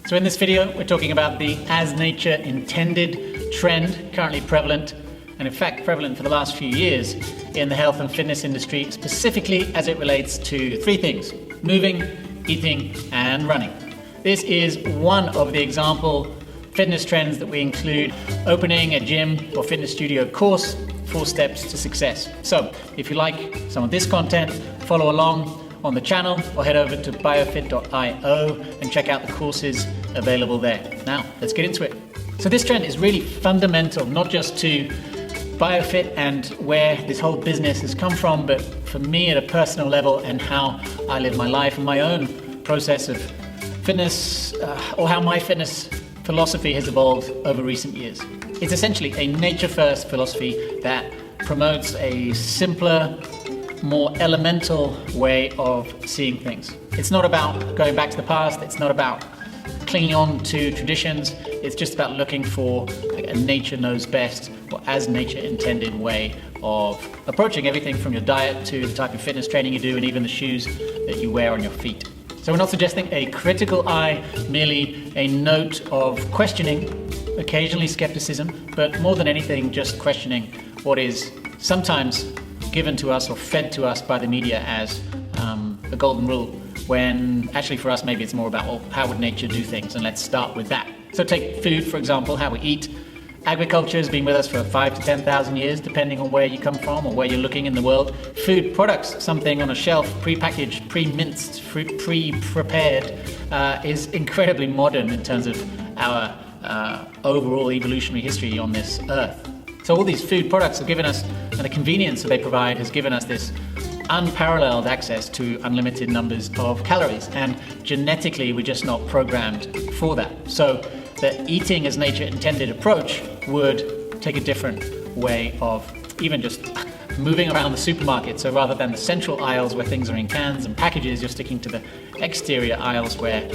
So in this video, we're talking about the as nature intended trend currently prevalent, and in fact prevalent for the last few years in the health and fitness industry, specifically as it relates to three things: moving, eating, and running. This is one of the example fitness trends that we include: opening a gym or fitness studio course, 4 steps to success. So if you like some of this content, follow along on the channel or head over to biofit.io and check out the courses available there. Now, let's get into it. So this trend is really fundamental, not just to BioFit and where this whole business has come from, but for me at a personal level and how I live my life and my own process of fitness, or how my fitness philosophy has evolved over recent years. It's essentially a nature-first philosophy that promotes a simpler, more elemental way of seeing things. It's not about going back to the past, it's not about clinging on to traditions, it's just about looking for a nature knows best, or as nature intended way of approaching everything from your diet to the type of fitness training you do and even the shoes that you wear on your feet. So we're not suggesting a critical eye, merely a note of questioning, occasionally skepticism, but more than anything just questioning what is sometimes given to us or fed to us by the media as a golden rule, when actually for us maybe it's more about, well, how would nature do things, and let's start with that. So take food, for example, how we eat. Agriculture has been with us for 5,000 to 10,000 years, depending on where you come from or where you're looking in the world. Food products, something on a shelf, pre-packaged, pre-minced, pre-prepared, is incredibly modern in terms of our overall evolutionary history on this earth. So all these food products have given us, and the convenience that they provide has given us this unparalleled access to unlimited numbers of calories, and genetically we're just not programmed for that. So the eating as nature intended approach would take a different way of even just moving around the supermarket. So rather than the central aisles where things are in cans and packages, you're sticking to the exterior aisles where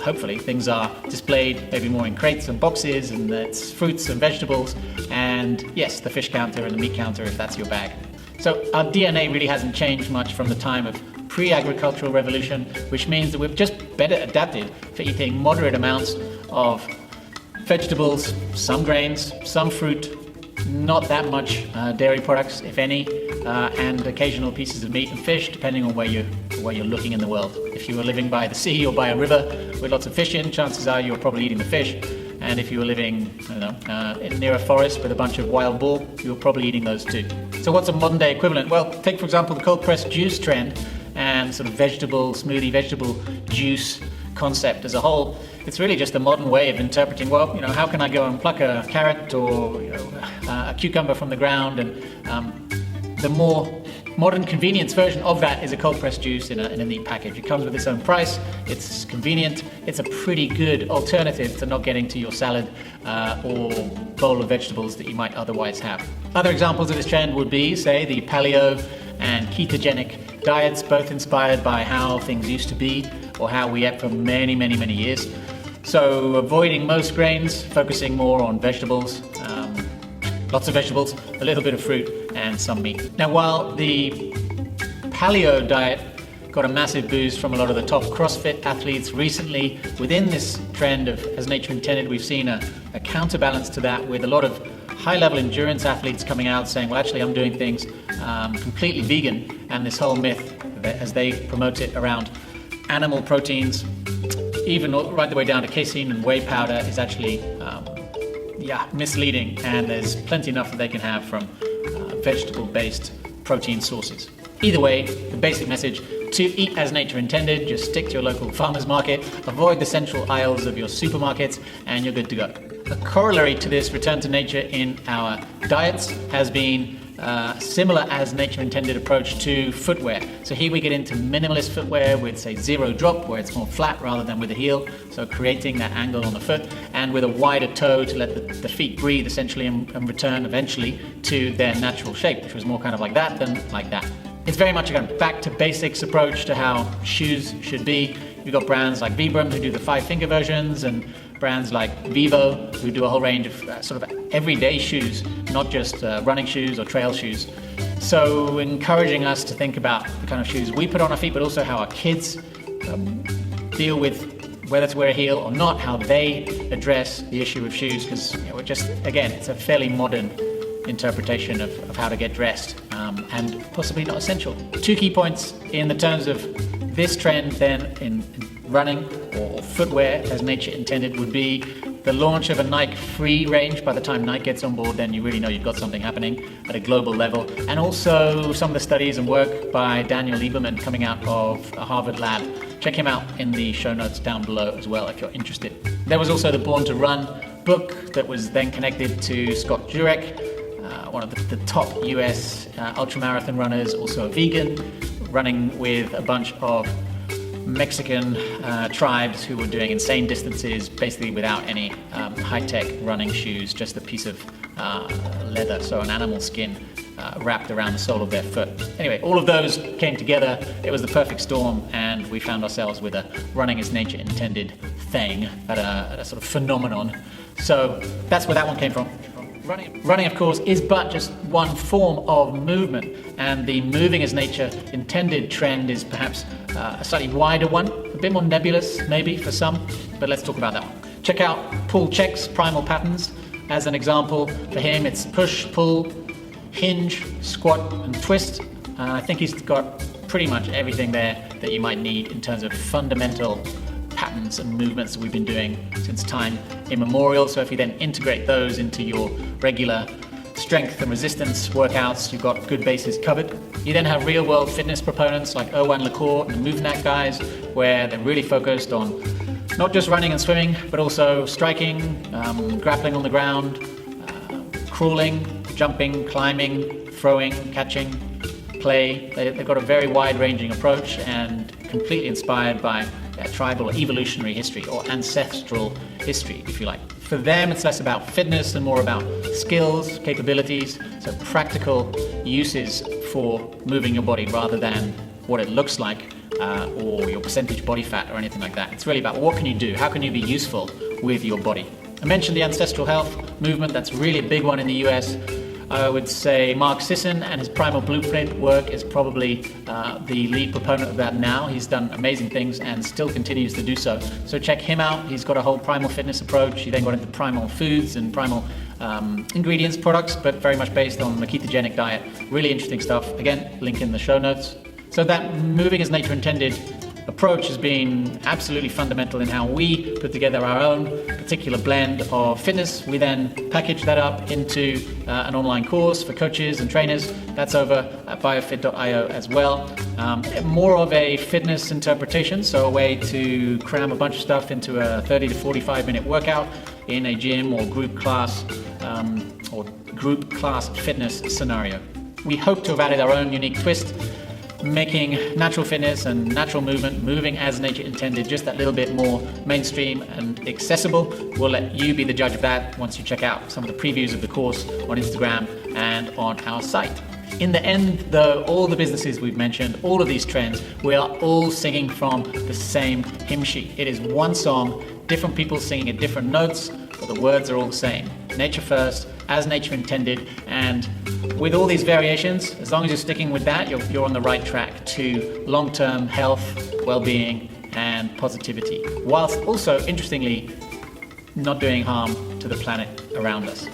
hopefully things are displayed maybe more in crates and boxes, and it's fruits and vegetables, and yes, the fish counter and the meat counter if that's your bag. So our DNA really hasn't changed much from the time of pre-agricultural revolution, which means that we've just better adapted for eating moderate amounts of vegetables, some grains, some fruit, not that much dairy products, if any, and occasional pieces of meat and fish, depending on where you're looking in the world. If you were living by the sea or by a river with lots of fish in, chances are you're probably eating the fish. And if you were living, near a forest with a bunch of wild boar, you were probably eating those too. So what's a modern day equivalent? Well, take for example the cold pressed juice trend and sort of vegetable juice concept as a whole. It's really just a modern way of interpreting, well, how can I go and pluck a carrot or a cucumber from the ground, and the more modern convenience version of that is a cold pressed juice in a neat package. It comes with its own price, it's convenient, it's a pretty good alternative to not getting to your salad or bowl of vegetables that you might otherwise have. Other examples of this trend would be, say, the paleo and ketogenic diets, both inspired by how things used to be or how we ate for many, many, many years. So avoiding most grains, focusing more on vegetables, lots of vegetables, a little bit of fruit, and some meat. Now, while the paleo diet got a massive boost from a lot of the top CrossFit athletes recently, within this trend of as nature intended, we've seen a counterbalance to that with a lot of high-level endurance athletes coming out saying, well, actually, I'm doing things completely vegan, and this whole myth, as they promote it, around animal proteins, even right the way down to casein and whey powder, is actually misleading, and there's plenty enough that they can have from vegetable-based protein sources. Either way, the basic message: to eat as nature intended, just stick to your local farmer's market, avoid the central aisles of your supermarkets, and you're good to go. A corollary to this return to nature in our diets has been similar as nature intended approach to footwear. So here we get into minimalist footwear with, say, zero drop, where it's more flat rather than with a heel, so creating that angle on the foot, and with a wider toe to let the feet breathe essentially and return eventually to their natural shape, which was more kind of like that than like that. It's very much a kind of back to basics approach to how shoes should be. You've got brands like Vibram who do the 5-finger versions, and brands like Vivo who do a whole range of sort of everyday shoes, not just running shoes or trail shoes. So encouraging us to think about the kind of shoes we put on our feet, but also how our kids deal with whether to wear a heel or not, how they address the issue of shoes, because we're just, again, it's a fairly modern interpretation of how to get dressed, and possibly not essential. 2 key points in the terms of this trend then in running or footwear as nature intended would be the launch of a Nike Free range. By the time Nike gets on board, then you really know you've got something happening at a global level. And also some of the studies and work by Daniel Lieberman coming out of a Harvard lab. Check him out in the show notes down below as well if you're interested. There was also the Born to Run book that was then connected to Scott Jurek, one of the top US ultramarathon runners, also a vegan, running with a bunch of Mexican tribes who were doing insane distances, basically without any high-tech running shoes, just a piece of leather, so an animal skin wrapped around the sole of their foot. Anyway, all of those came together. It was the perfect storm, and we found ourselves with a running as nature intended thing at a sort of phenomenon. So that's where that one came from. Running, of course, is but just one form of movement, and the moving as nature intended trend is perhaps a slightly wider one, a bit more nebulous maybe for some, but let's talk about that one. Check out Paul Chek's Primal patterns. As an example, for him it's push, pull, hinge, squat and twist. I think he's got pretty much everything there that you might need in terms of fundamental patterns and movements that we've been doing since time immemorial. So if you then integrate those into your regular strength and resistance workouts, you've got good bases covered. You then have real world fitness proponents like Erwan, LeCorre and the MovNat guys, where they're really focused on not just running and swimming, but also striking, grappling on the ground, crawling, jumping, climbing, throwing, catching, play. They've got a very wide-ranging approach and completely inspired by tribal or evolutionary history or ancestral history, if you like. For them, it's less about fitness and more about skills, capabilities, so practical uses for moving your body rather than what it looks like or your percentage body fat or anything like that. It's really about what can you do, how can you be useful with your body. I mentioned the ancestral health movement. That's really a big one in the US. I would say Mark Sisson and his Primal Blueprint work is probably the lead proponent of that now. He's done amazing things and still continues to do so. So check him out. He's got a whole primal fitness approach. He then got into primal foods and primal ingredients products, but very much based on the ketogenic diet. Really interesting stuff. Again, link in the show notes. So that moving as nature intended approach has been absolutely fundamental in how we put together our own particular blend of fitness. We then package that up into an online course for coaches and trainers. That's over at biofit.io as well. More of a fitness interpretation, so a way to cram a bunch of stuff into a 30 to 45 minute workout in a gym or group class fitness scenario. We hope to have added our own unique twist, making natural fitness and natural movement, moving as nature intended, just that little bit more mainstream and accessible. We'll let you be the judge of that once you check out some of the previews of the course on Instagram and on our site. In the end, though, all the businesses we've mentioned, all of these trends, we are all singing from the same hymn sheet. It is one song, different people singing at different notes, but the words are all the same. Nature first, as nature intended, and with all these variations, as long as you're sticking with that, you're on the right track to long-term health, well-being, and positivity, whilst also, interestingly, not doing harm to the planet around us.